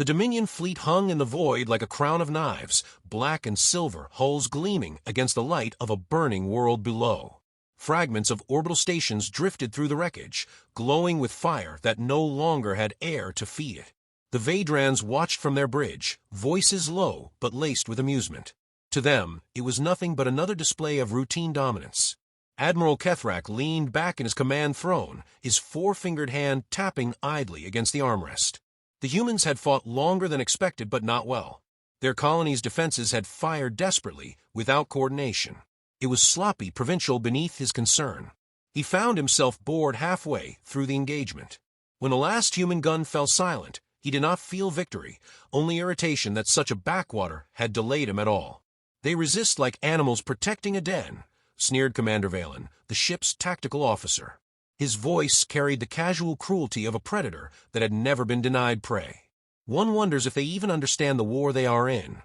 The Dominion fleet hung in the void like a crown of knives, black and silver hulls gleaming against the light of a burning world below. Fragments of orbital stations drifted through the wreckage, glowing with fire that no longer had air to feed it. The Vadrans watched from their bridge, voices low but laced with amusement. To them, it was nothing but another display of routine dominance. Admiral Kethrak leaned back in his command throne, his four-fingered hand tapping idly against the armrest. The humans had fought longer than expected, but not well. Their colony's defenses had fired desperately, without coordination. It was sloppy provincial beneath his concern. He found himself bored halfway through the engagement. When the last human gun fell silent, he did not feel victory, only irritation that such a backwater had delayed him at all. "They resist like animals protecting a den," sneered Commander Valen, the ship's tactical officer. His voice carried the casual cruelty of a predator that had never been denied prey. One wonders if they even understand the war they are in.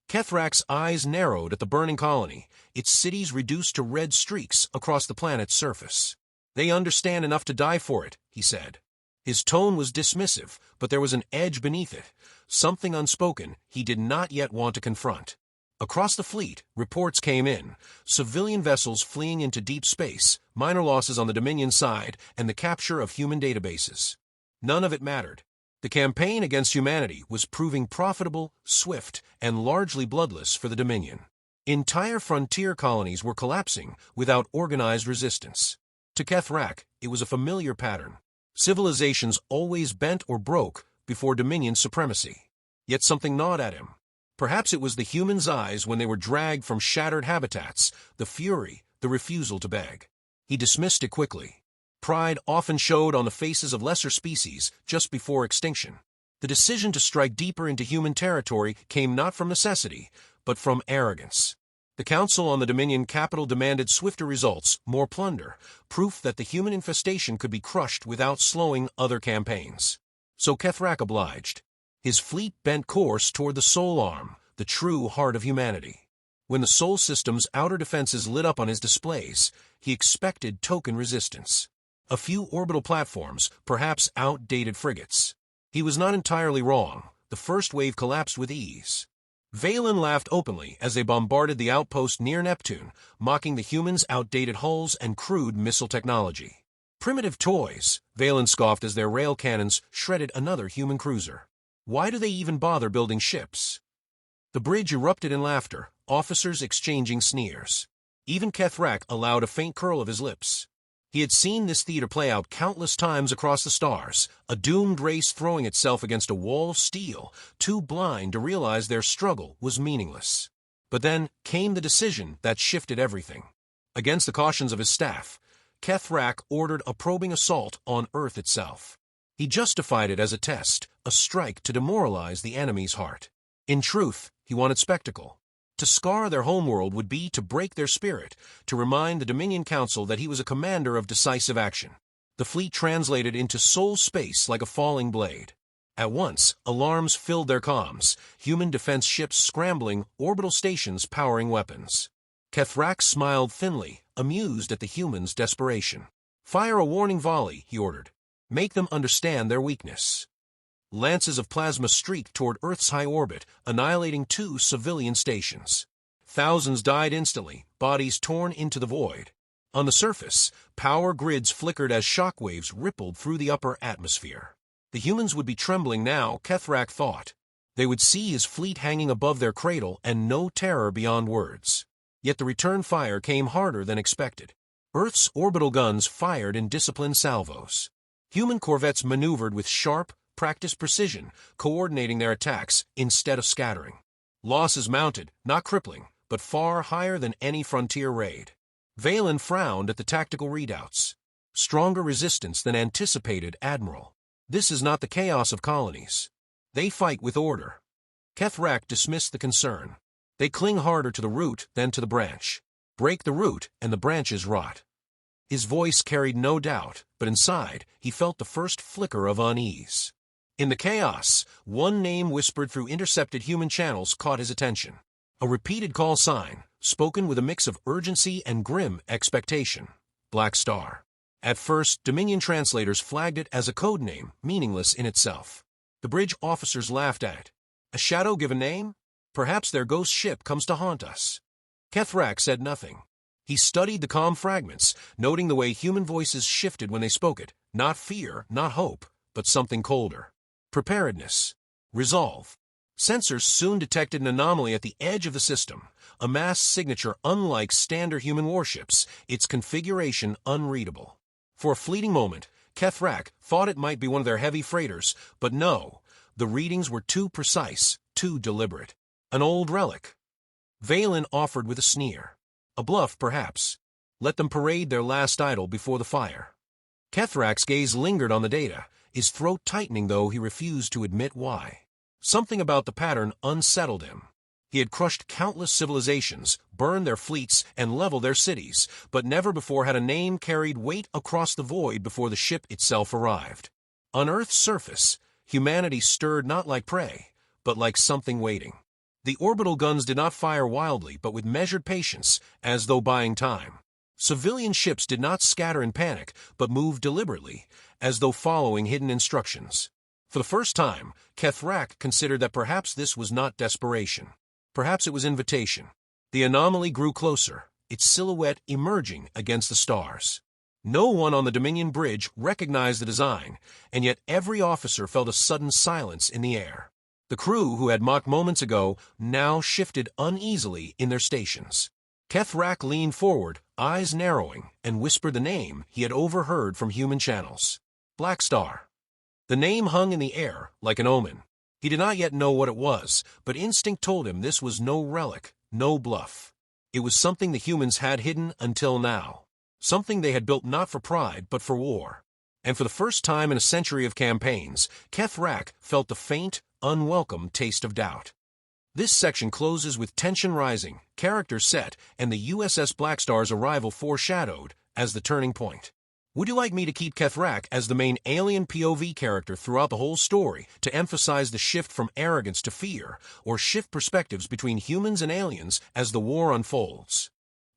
Kethrak's eyes narrowed at the burning colony, its cities reduced to red streaks across the planet's surface. "They understand enough to die for it," he said. His tone was dismissive, but there was an edge beneath it, something unspoken he did not yet want to confront. Across the fleet, reports came in, civilian vessels fleeing into deep space, minor losses on the Dominion side, and the capture of human databases. None of it mattered. The campaign against humanity was proving profitable, swift, and largely bloodless for the Dominion. Entire frontier colonies were collapsing without organized resistance. To Kethrak, it was a familiar pattern. Civilizations always bent or broke before Dominion supremacy. Yet something gnawed at him. Perhaps it was the humans' eyes when they were dragged from shattered habitats, the fury, the refusal to beg. He dismissed it quickly. Pride often showed on the faces of lesser species just before extinction. The decision to strike deeper into human territory came not from necessity, but from arrogance. The Council on the Dominion capital demanded swifter results, more plunder, proof that the human infestation could be crushed without slowing other campaigns. So Kethrak obliged. His fleet bent course toward the Sol Arm, the true heart of humanity. When the Sol system's outer defenses lit up on his displays, he expected token resistance. A few orbital platforms, perhaps outdated frigates. He was not entirely wrong. The first wave collapsed with ease. Valen laughed openly as they bombarded the outpost near Neptune, mocking the humans' outdated hulls and crude missile technology. "Primitive toys," Valen scoffed as their rail cannons shredded another human cruiser. "Why do they even bother building ships?" The bridge erupted in laughter, officers exchanging sneers. Even Kethrak allowed a faint curl of his lips. He had seen this theater play out countless times across the stars, a doomed race throwing itself against a wall of steel, too blind to realize their struggle was meaningless. But then came the decision that shifted everything. Against the cautions of his staff, Kethrak ordered a probing assault on Earth itself. He justified it as a test, a strike to demoralize the enemy's heart. In truth, he wanted spectacle. To scar their homeworld would be to break their spirit, to remind the Dominion Council that he was a commander of decisive action. The fleet translated into Sol space like a falling blade. At once, alarms filled their comms, human defense ships scrambling, orbital stations powering weapons. Kethrak smiled thinly, amused at the humans' desperation. "Fire a warning volley," he ordered. "Make them understand their weakness." Lances of plasma streaked toward Earth's high orbit, annihilating 2 civilian stations. Thousands died instantly, bodies torn into the void. On the surface, power grids flickered as shockwaves rippled through the upper atmosphere. The humans would be trembling now, Kethrak thought. They would see his fleet hanging above their cradle and no terror beyond words. Yet the return fire came harder than expected. Earth's orbital guns fired in disciplined salvos. Human corvettes maneuvered with sharp, practiced precision, coordinating their attacks instead of scattering. Losses mounted, not crippling, but far higher than any frontier raid. Valen frowned at the tactical readouts. Stronger resistance than anticipated, Admiral. This is not the chaos of colonies. They fight with order. Kethrak dismissed the concern. They cling harder to the root than to the branch. Break the root, and the branches rot. His voice carried no doubt, but inside, he felt the first flicker of unease. In the chaos, one name whispered through intercepted human channels caught his attention. A repeated call sign, spoken with a mix of urgency and grim expectation. Blackstar. At first, Dominion translators flagged it as a code name, meaningless in itself. The bridge officers laughed at it. A shadow give a name? Perhaps their ghost ship comes to haunt us. Kethrak said nothing. He studied the calm fragments, noting the way human voices shifted when they spoke it. Not fear, not hope, but something colder. Preparedness. Resolve. Sensors soon detected an anomaly at the edge of the system, a mass signature unlike standard human warships, its configuration unreadable. For a fleeting moment, Kethrak thought it might be one of their heavy freighters, but no, the readings were too precise, too deliberate. An old relic. Valen offered with a sneer. A bluff, perhaps. Let them parade their last idol before the fire. Kethrak's gaze lingered on the data, his throat tightening though he refused to admit why. Something about the pattern unsettled him. He had crushed countless civilizations, burned their fleets, and leveled their cities, but never before had a name carried weight across the void before the ship itself arrived. On Earth's surface, humanity stirred not like prey, but like something waiting. The orbital guns did not fire wildly, but with measured patience, as though buying time. Civilian ships did not scatter in panic, but moved deliberately, as though following hidden instructions. For the first time, Kethrak considered that perhaps this was not desperation. Perhaps it was invitation. The anomaly grew closer, its silhouette emerging against the stars. No one on the Dominion bridge recognized the design, and yet every officer felt a sudden silence in the air. The crew, who had mocked moments ago, now shifted uneasily in their stations. Kethrak leaned forward, eyes narrowing, and whispered the name he had overheard from human channels. Blackstar. The name hung in the air like an omen. He did not yet know what it was, but instinct told him this was no relic, no bluff. It was something the humans had hidden until now. Something they had built not for pride, but for war. And for the first time in a century of campaigns, Kethrak felt the faint, unwelcome taste of doubt. This section closes with tension rising, characters set, and the USS Blackstar's arrival foreshadowed as the turning point. Would you like me to keep Kethrak as the main alien POV character throughout the whole story to emphasize the shift from arrogance to fear, or shift perspectives between humans and aliens as the war unfolds?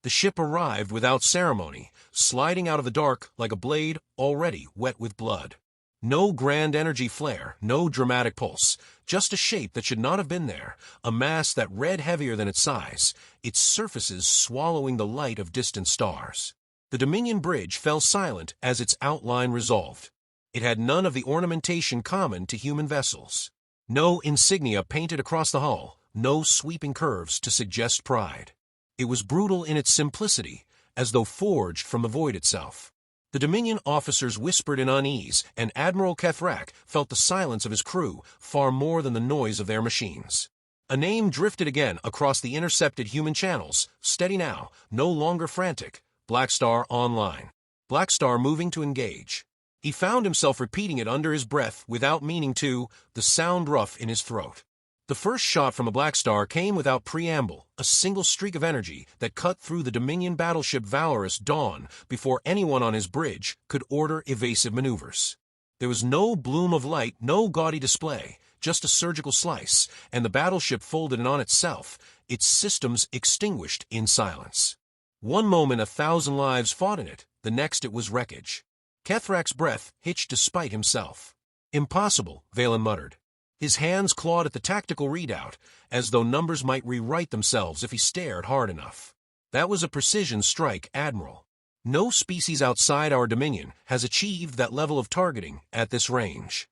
The ship arrived without ceremony, sliding out of the dark like a blade already wet with blood. No grand energy flare, no dramatic pulse, just a shape that should not have been there, a mass that read heavier than its size, its surfaces swallowing the light of distant stars. The Dominion bridge fell silent as its outline resolved. It had none of the ornamentation common to human vessels. No insignia painted across the hull, no sweeping curves to suggest pride. It was brutal in its simplicity, as though forged from the void itself. The Dominion officers whispered in unease, and Admiral Kethrak felt the silence of his crew far more than the noise of their machines. A name drifted again across the intercepted human channels, steady now, no longer frantic. Blackstar online. Blackstar moving to engage. He found himself repeating it under his breath without meaning to, the sound rough in his throat. The first shot from a Blackstar came without preamble, a single streak of energy that cut through the Dominion battleship Valorous dawn before anyone on his bridge could order evasive maneuvers. There was no bloom of light, no gaudy display, just a surgical slice, and the battleship folded in on itself, its systems extinguished in silence. One moment 1,000 lives fought in it, the next it was wreckage. Kethrak's breath hitched despite himself. Impossible, Valen muttered. His hands clawed at the tactical readout, as though numbers might rewrite themselves if he stared hard enough. That was a precision strike, Admiral. No species outside our dominion has achieved that level of targeting at this range.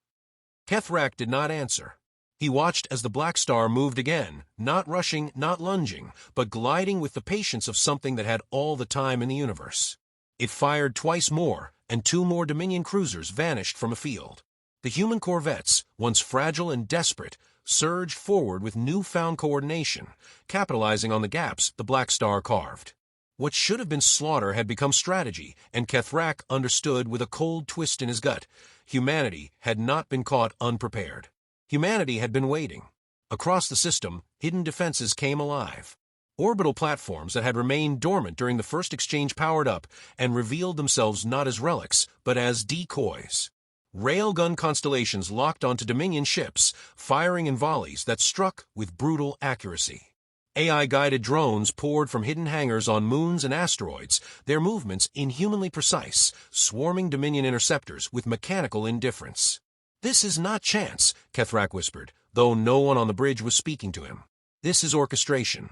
Kethrak did not answer. He watched as the Blackstar moved again, not rushing, not lunging, but gliding with the patience of something that had all the time in the universe. It fired twice more, and 2 more Dominion cruisers vanished from a field. The human corvettes, once fragile and desperate, surged forward with newfound coordination, capitalizing on the gaps the Blackstar carved. What should have been slaughter had become strategy, and Kethrak understood with a cold twist in his gut. Humanity had not been caught unprepared. Humanity had been waiting. Across the system, hidden defenses came alive. Orbital platforms that had remained dormant during the first exchange powered up and revealed themselves not as relics, but as decoys. Railgun constellations locked onto Dominion ships, firing in volleys that struck with brutal accuracy. AI-guided drones poured from hidden hangars on moons and asteroids, their movements inhumanly precise, swarming Dominion interceptors with mechanical indifference. "This is not chance," Kethrak whispered, though no one on the bridge was speaking to him. "This is orchestration."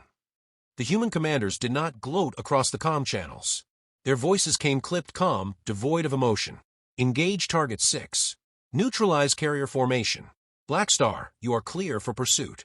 The human commanders did not gloat across the comm channels. Their voices came clipped calm, devoid of emotion. "Engage Target 6. Neutralize carrier formation. Blackstar, you are clear for pursuit."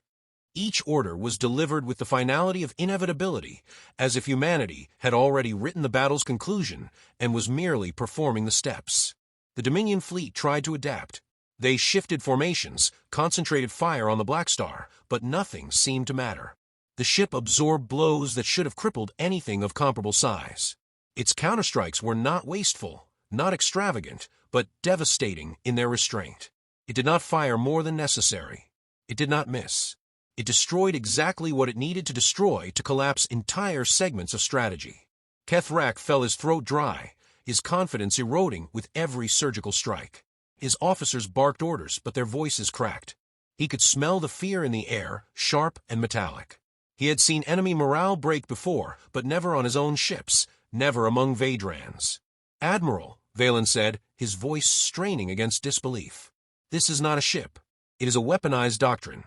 Each order was delivered with the finality of inevitability, as if humanity had already written the battle's conclusion and was merely performing the steps. The Dominion fleet tried to adapt. They shifted formations, concentrated fire on the Blackstar, but nothing seemed to matter. The ship absorbed blows that should have crippled anything of comparable size. Its counterstrikes were not wasteful, not extravagant, but devastating in their restraint. It did not fire more than necessary. It did not miss. It destroyed exactly what it needed to destroy to collapse entire segments of strategy. Kethrak felt his throat dry, his confidence eroding with every surgical strike. His officers barked orders, but their voices cracked. He could smell the fear in the air, sharp and metallic. He had seen enemy morale break before, but never on his own ships, never among Vadrans. "Admiral," Valen said, his voice straining against disbelief. "This is not a ship. It is a weaponized doctrine."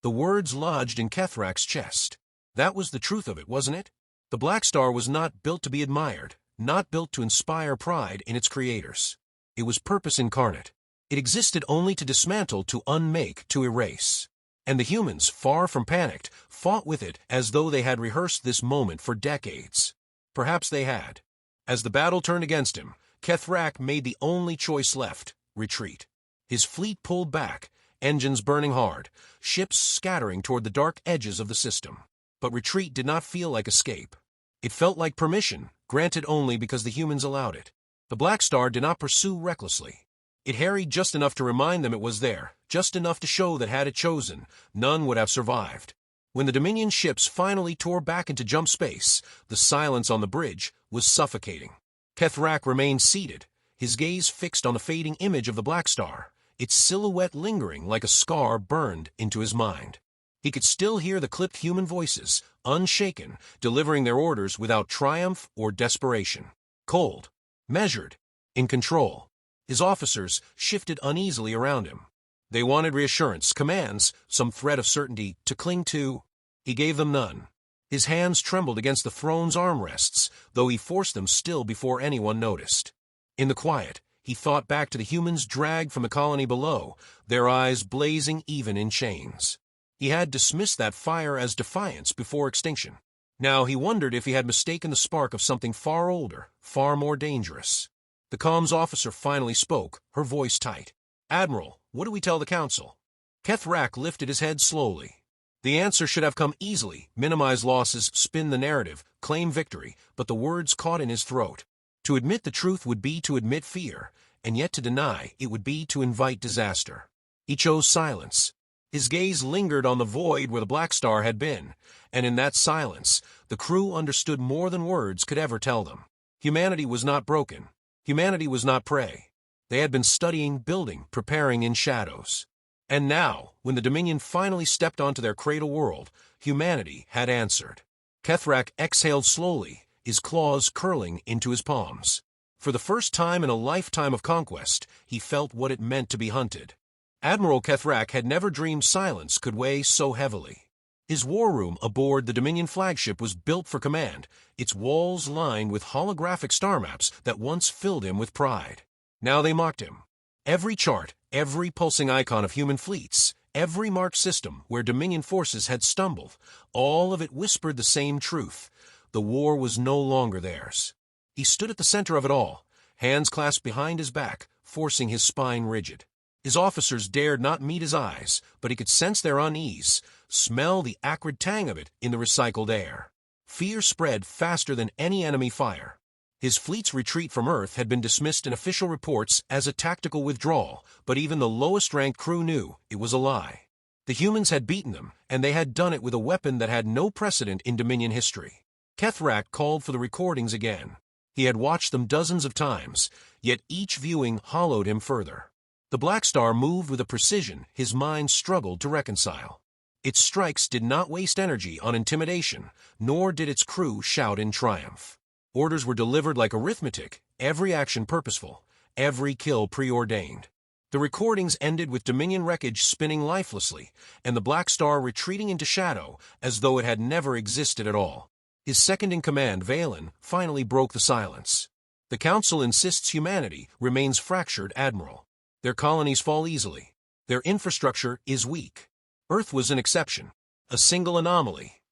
The words lodged in Kethrak's chest. That was the truth of it, wasn't it? The Blackstar was not built to be admired, not built to inspire pride in its creators. It was purpose incarnate. It existed only to dismantle, to unmake, to erase. And the humans, far from panicked, fought with it as though they had rehearsed this moment for decades. Perhaps they had. As the battle turned against him, Kethrak made the only choice left: retreat. His fleet pulled back, engines burning hard, ships scattering toward the dark edges of the system. But retreat did not feel like escape. It felt like permission, granted only because the humans allowed it. The Blackstar did not pursue recklessly. It harried just enough to remind them it was there, just enough to show that had it chosen, none would have survived. When the Dominion ships finally tore back into jump space, the silence on the bridge was suffocating. Kethrak remained seated, his gaze fixed on the fading image of the Blackstar, its silhouette lingering like a scar burned into his mind. He could still hear the clipped human voices, unshaken, delivering their orders without triumph or desperation. Cold, measured, in control. His officers shifted uneasily around him. They wanted reassurance, commands, some thread of certainty to cling to. He gave them none. His hands trembled against the throne's armrests, though he forced them still before anyone noticed. In the quiet, he thought back to the humans dragged from the colony below, their eyes blazing even in chains. He had dismissed that fire as defiance before extinction. Now he wondered if he had mistaken the spark of something far older, far more dangerous. The comms officer finally spoke, her voice tight. "Admiral, what do we tell the Council?" Kethrak lifted his head slowly. The answer should have come easily: minimize losses, spin the narrative, claim victory, but the words caught in his throat. To admit the truth would be to admit fear, and yet to deny it would be to invite disaster. He chose silence. His gaze lingered on the void where the Blackstar had been, and in that silence, the crew understood more than words could ever tell them. Humanity was not broken. Humanity was not prey. They had been studying, building, preparing in shadows. And now, when the Dominion finally stepped onto their cradle world, humanity had answered. Kethrak exhaled slowly, his claws curling into his palms. For the first time in a lifetime of conquest, he felt what it meant to be hunted. Admiral Kethrak had never dreamed silence could weigh so heavily. His war room aboard the Dominion flagship was built for command, its walls lined with holographic star maps that once filled him with pride. Now they mocked him. Every chart, every pulsing icon of human fleets, every marked system where Dominion forces had stumbled, all of it whispered the same truth: the war was no longer theirs. He stood at the center of it all, hands clasped behind his back, forcing his spine rigid. His officers dared not meet his eyes, but he could sense their unease, smell the acrid tang of it in the recycled air. Fear spread faster than any enemy fire. His fleet's retreat from Earth had been dismissed in official reports as a tactical withdrawal, but even the lowest-ranked crew knew it was a lie. The humans had beaten them, and they had done it with a weapon that had no precedent in Dominion history. Kethrak called for the recordings again. He had watched them dozens of times, yet each viewing hollowed him further. The Blackstar moved with a precision his mind struggled to reconcile. Its strikes did not waste energy on intimidation, nor did its crew shout in triumph. Orders were delivered like arithmetic, every action purposeful, every kill preordained. The recordings ended with Dominion wreckage spinning lifelessly, and the Blackstar retreating into shadow as though it had never existed at all. His second-in-command, Valen, finally broke the silence. The Council insists humanity remains fractured, Admiral. Their colonies fall easily. Their infrastructure is weak. Earth was an exception, a single anomaly.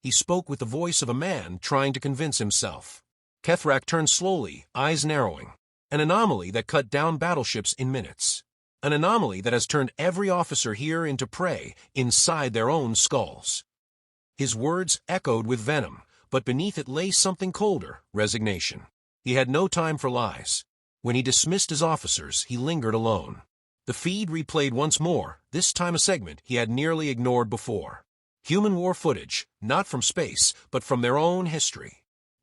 He spoke with the voice of a man trying to convince himself. Kethrak turned slowly, eyes narrowing. An anomaly that cut down battleships in minutes. An anomaly that has turned every officer here into prey inside their own skulls. His words echoed with venom, but beneath it lay something colder, resignation. He had no time for lies. When he dismissed his officers, he lingered alone. The feed replayed once more, this time a segment he had nearly ignored before. Human war footage, not from space, but from their own history.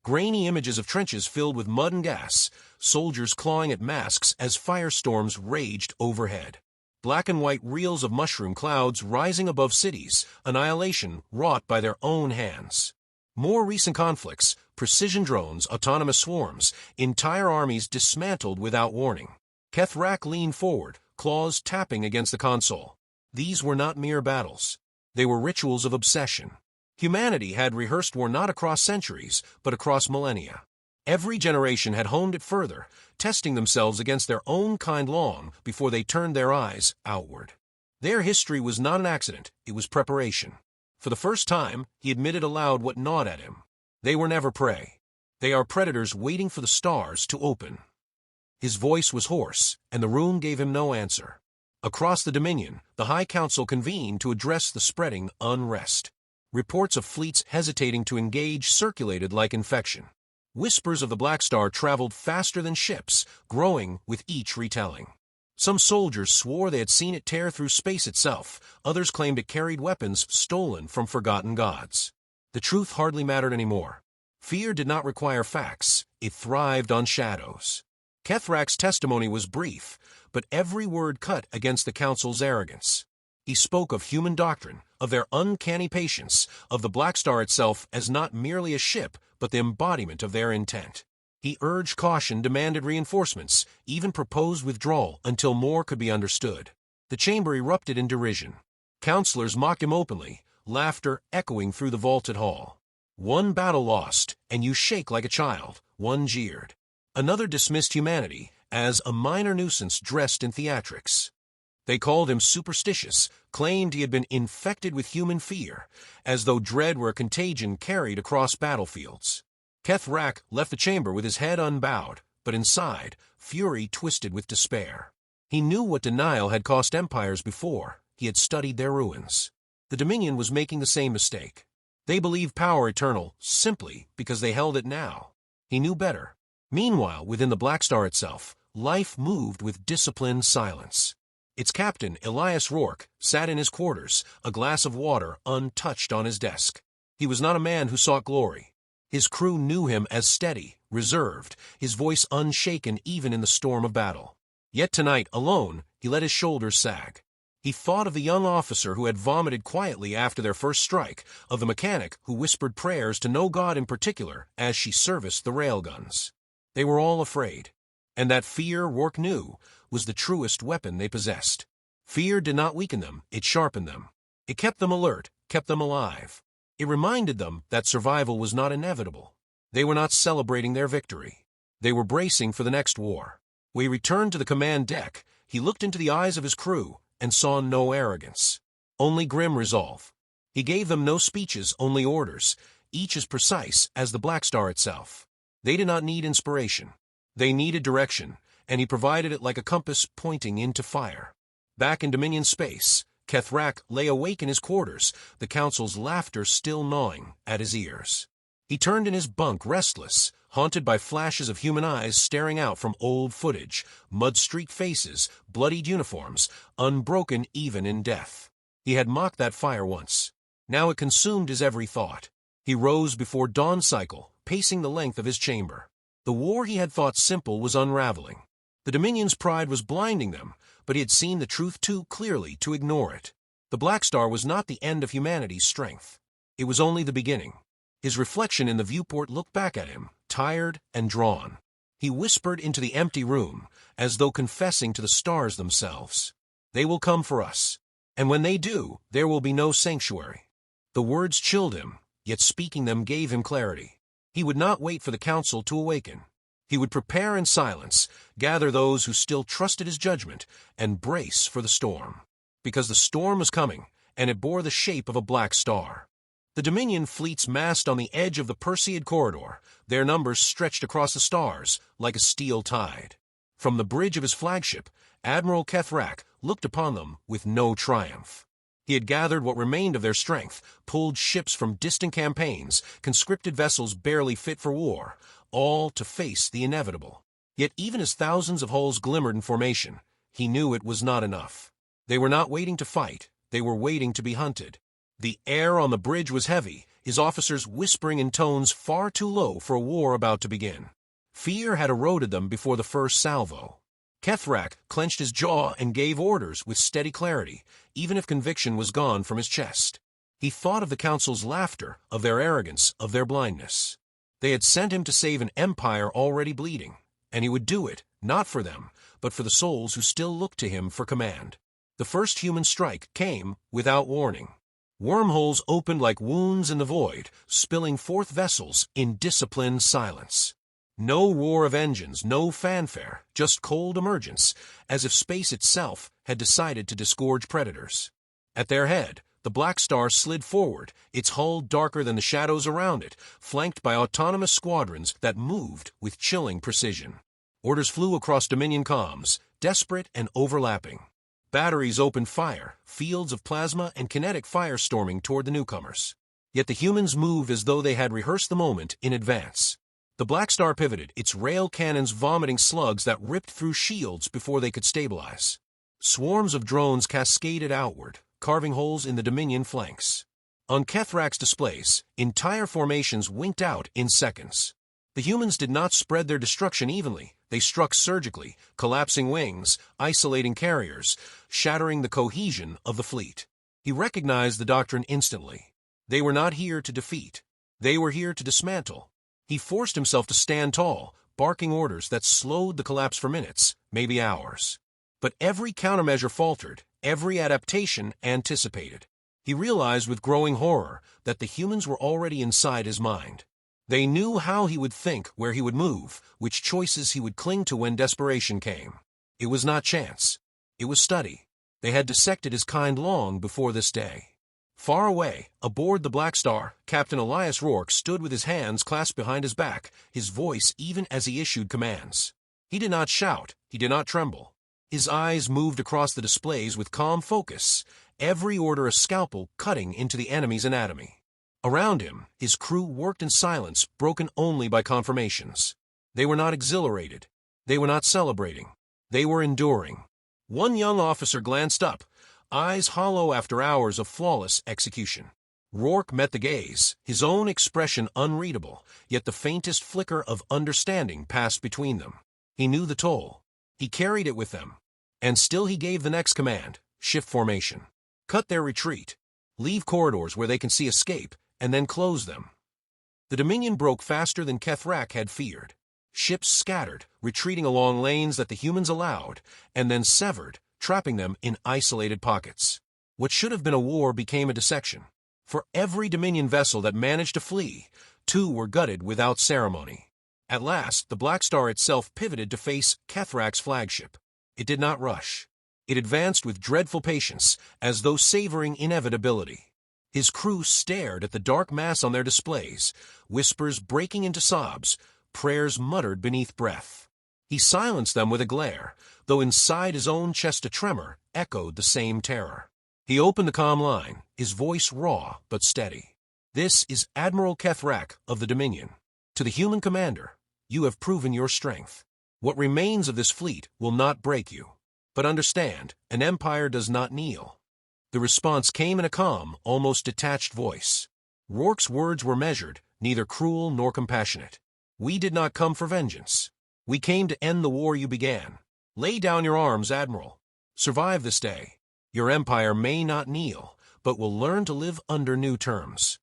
Grainy images of trenches filled with mud and gas, soldiers clawing at masks as firestorms raged overhead. Black and white reels of mushroom clouds rising above cities, annihilation wrought by their own hands. More recent conflicts, precision drones, autonomous swarms, entire armies dismantled without warning. Kethrak leaned forward, claws tapping against the console. These were not mere battles. They were rituals of obsession. Humanity had rehearsed war not across centuries, but across millennia. Every generation had honed it further, testing themselves against their own kind long before they turned their eyes outward. Their history was not an accident, it was preparation. For the first time, he admitted aloud what gnawed at him. They were never prey. They are predators waiting for the stars to open. His voice was hoarse, and the room gave him no answer. Across the Dominion, the High Council convened to address the spreading unrest. Reports of fleets hesitating to engage circulated like infection. Whispers of the Blackstar traveled faster than ships, growing with each retelling. Some soldiers swore they had seen it tear through space itself, others claimed it carried weapons stolen from forgotten gods. The truth hardly mattered anymore. Fear did not require facts, it thrived on shadows. Kethrak's testimony was brief, but every word cut against the Council's arrogance. He spoke of human doctrine, of their uncanny patience, of the Blackstar itself as not merely a ship, but the embodiment of their intent. He urged caution, demanded reinforcements, even proposed withdrawal until more could be understood. The chamber erupted in derision. Counselors mocked him openly, laughter echoing through the vaulted hall. One battle lost, and you shake like a child, one jeered. Another dismissed humanity as a minor nuisance dressed in theatrics. They called him superstitious, claimed he had been infected with human fear, as though dread were a contagion carried across battlefields. Kethrak left the chamber with his head unbowed, but inside, fury twisted with despair. He knew what denial had cost empires before. He had studied their ruins. The Dominion was making the same mistake. They believed power eternal simply because they held it now. He knew better. Meanwhile, within the Blackstar itself, life moved with disciplined silence. Its captain, Elias Rourke, sat in his quarters, a glass of water untouched on his desk. He was not a man who sought glory. His crew knew him as steady, reserved, his voice unshaken even in the storm of battle. Yet tonight, alone, he let his shoulders sag. He thought of the young officer who had vomited quietly after their first strike, of the mechanic who whispered prayers to no god in particular as she serviced the railguns. They were all afraid, and that fear, Rourke knew, was the truest weapon they possessed. Fear did not weaken them, it sharpened them. It kept them alert, kept them alive. It reminded them that survival was not inevitable. They were not celebrating their victory. They were bracing for the next war. When he returned to the command deck, he looked into the eyes of his crew and saw no arrogance, only grim resolve. He gave them no speeches, only orders, each as precise as the Blackstar itself. They did not need inspiration. They needed direction, and he provided it like a compass pointing into fire. Back in Dominion space, Kethrak lay awake in his quarters, the Council's laughter still gnawing at his ears. He turned in his bunk restless, haunted by flashes of human eyes staring out from old footage, mud-streaked faces, bloodied uniforms, unbroken even in death. He had mocked that fire once. Now it consumed his every thought. He rose before dawn cycle, pacing the length of his chamber. The war he had thought simple was unraveling. The Dominion's pride was blinding them, but he had seen the truth too clearly to ignore it. The Blackstar was not the end of humanity's strength. It was only the beginning. His reflection in the viewport looked back at him, tired and drawn. He whispered into the empty room, as though confessing to the stars themselves. "They will come for us. And when they do, there will be no sanctuary." The words chilled him, yet speaking them gave him clarity. He would not wait for the council to awaken. He would prepare in silence, gather those who still trusted his judgment, and brace for the storm. Because the storm was coming, and it bore the shape of a black star. The Dominion fleets massed on the edge of the Perseid corridor, their numbers stretched across the stars like a steel tide. From the bridge of his flagship, Admiral Kethrak looked upon them with no triumph. He had gathered what remained of their strength, pulled ships from distant campaigns, conscripted vessels barely fit for war, all to face the inevitable. Yet even as thousands of hulls glimmered in formation, he knew it was not enough. They were not waiting to fight, they were waiting to be hunted. The air on the bridge was heavy, his officers whispering in tones far too low for a war about to begin. Fear had eroded them before the first salvo. Kethrak clenched his jaw and gave orders with steady clarity, even if conviction was gone from his chest. He thought of the council's laughter, of their arrogance, of their blindness. They had sent him to save an empire already bleeding, and he would do it, not for them, but for the souls who still looked to him for command. The first human strike came without warning. Wormholes opened like wounds in the void, spilling forth vessels in disciplined silence. No roar of engines, no fanfare, just cold emergence, as if space itself had decided to disgorge predators. At their head, the Blackstar slid forward, its hull darker than the shadows around it, flanked by autonomous squadrons that moved with chilling precision. Orders flew across Dominion comms, desperate and overlapping. Batteries opened fire, fields of plasma and kinetic firestorming toward the newcomers. Yet the humans moved as though they had rehearsed the moment in advance. The Blackstar pivoted, its rail cannons vomiting slugs that ripped through shields before they could stabilize. Swarms of drones cascaded outward, carving holes in the Dominion flanks. On Kethrak's displays, entire formations winked out in seconds. The humans did not spread their destruction evenly. They struck surgically, collapsing wings, isolating carriers, shattering the cohesion of the fleet. He recognized the doctrine instantly. They were not here to defeat. They were here to dismantle. He forced himself to stand tall, barking orders that slowed the collapse for minutes, maybe hours. But every countermeasure faltered, every adaptation anticipated. He realized with growing horror that the humans were already inside his mind. They knew how he would think, where he would move, which choices he would cling to when desperation came. It was not chance. It was study. They had dissected his kind long before this day. Far away, aboard the Blackstar, Captain Elias Rourke stood with his hands clasped behind his back, his voice even as he issued commands. He did not shout, he did not tremble. His eyes moved across the displays with calm focus, every order a scalpel cutting into the enemy's anatomy. Around him, his crew worked in silence, broken only by confirmations. They were not exhilarated. They were not celebrating. They were enduring. One young officer glanced up, eyes hollow after hours of flawless execution. Rourke met the gaze, his own expression unreadable, yet the faintest flicker of understanding passed between them. He knew the toll. He carried it with them. And still he gave the next command, shift formation. Cut their retreat. Leave corridors where they can see escape, and then close them. The Dominion broke faster than Kethrak had feared. Ships scattered, retreating along lanes that the humans allowed, and then severed, trapping them in isolated pockets. What should have been a war became a dissection. For every Dominion vessel that managed to flee, 2 were gutted without ceremony. At last, the Blackstar itself pivoted to face Kethrak's flagship. It did not rush. It advanced with dreadful patience, as though savoring inevitability. His crew stared at the dark mass on their displays, whispers breaking into sobs, prayers muttered beneath breath. He silenced them with a glare, though inside his own chest a tremor echoed the same terror. He opened the comm line, his voice raw but steady. "This is Admiral Kethrak of the Dominion. To the human commander, you have proven your strength. What remains of this fleet will not break you. But understand, an empire does not kneel." The response came in a calm, almost detached voice. Rourke's words were measured, neither cruel nor compassionate. "We did not come for vengeance. We came to end the war you began. Lay down your arms, Admiral. Survive this day. Your empire may not kneel, but will learn to live under new terms."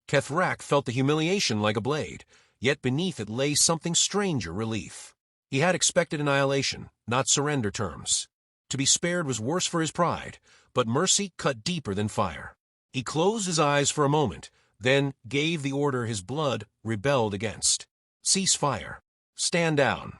Kethrak felt the humiliation like a blade, yet beneath it lay something stranger relief. He had expected annihilation, not surrender terms. To be spared was worse for his pride, but mercy cut deeper than fire. He closed his eyes for a moment, then gave the order his blood rebelled against. Cease fire. Stand down.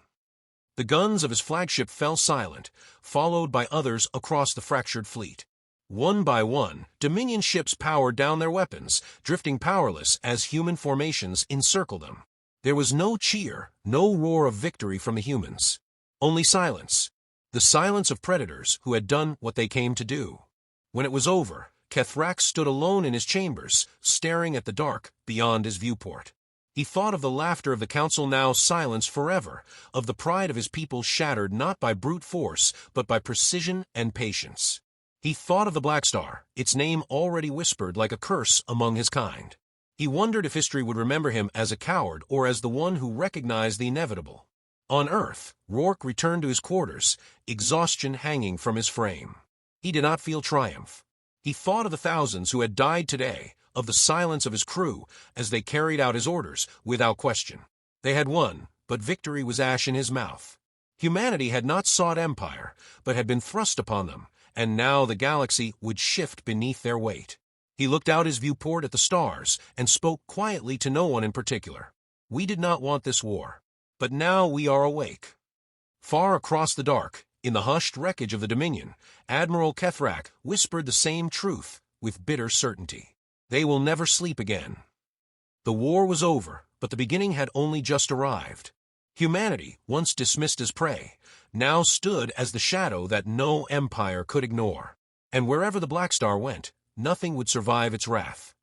The guns of his flagship fell silent, followed by others across the fractured fleet. One by one, Dominion ships powered down their weapons, drifting powerless as human formations encircled them. There was no cheer, no roar of victory from the humans. Only silence. The silence of predators who had done what they came to do. When it was over, Kethrak stood alone in his chambers, staring at the dark beyond his viewport. He thought of the laughter of the council now silenced forever, of the pride of his people shattered not by brute force, but by precision and patience. He thought of the Blackstar, its name already whispered like a curse among his kind. He wondered if history would remember him as a coward or as the one who recognized the inevitable. On Earth, Rourke returned to his quarters, exhaustion hanging from his frame. He did not feel triumph. He thought of the thousands who had died today, of the silence of his crew as they carried out his orders without question. They had won, but victory was ash in his mouth. Humanity had not sought empire, but had been thrust upon them, and now the galaxy would shift beneath their weight. He looked out his viewport at the stars and spoke quietly to no one in particular. We did not want this war, but now we are awake. Far across the dark, in the hushed wreckage of the Dominion, Admiral Kethrak whispered the same truth with bitter certainty. They will never sleep again. The war was over, but the beginning had only just arrived. Humanity, once dismissed as prey, now stood as the shadow that no empire could ignore. And wherever the Blackstar went, nothing would survive its wrath.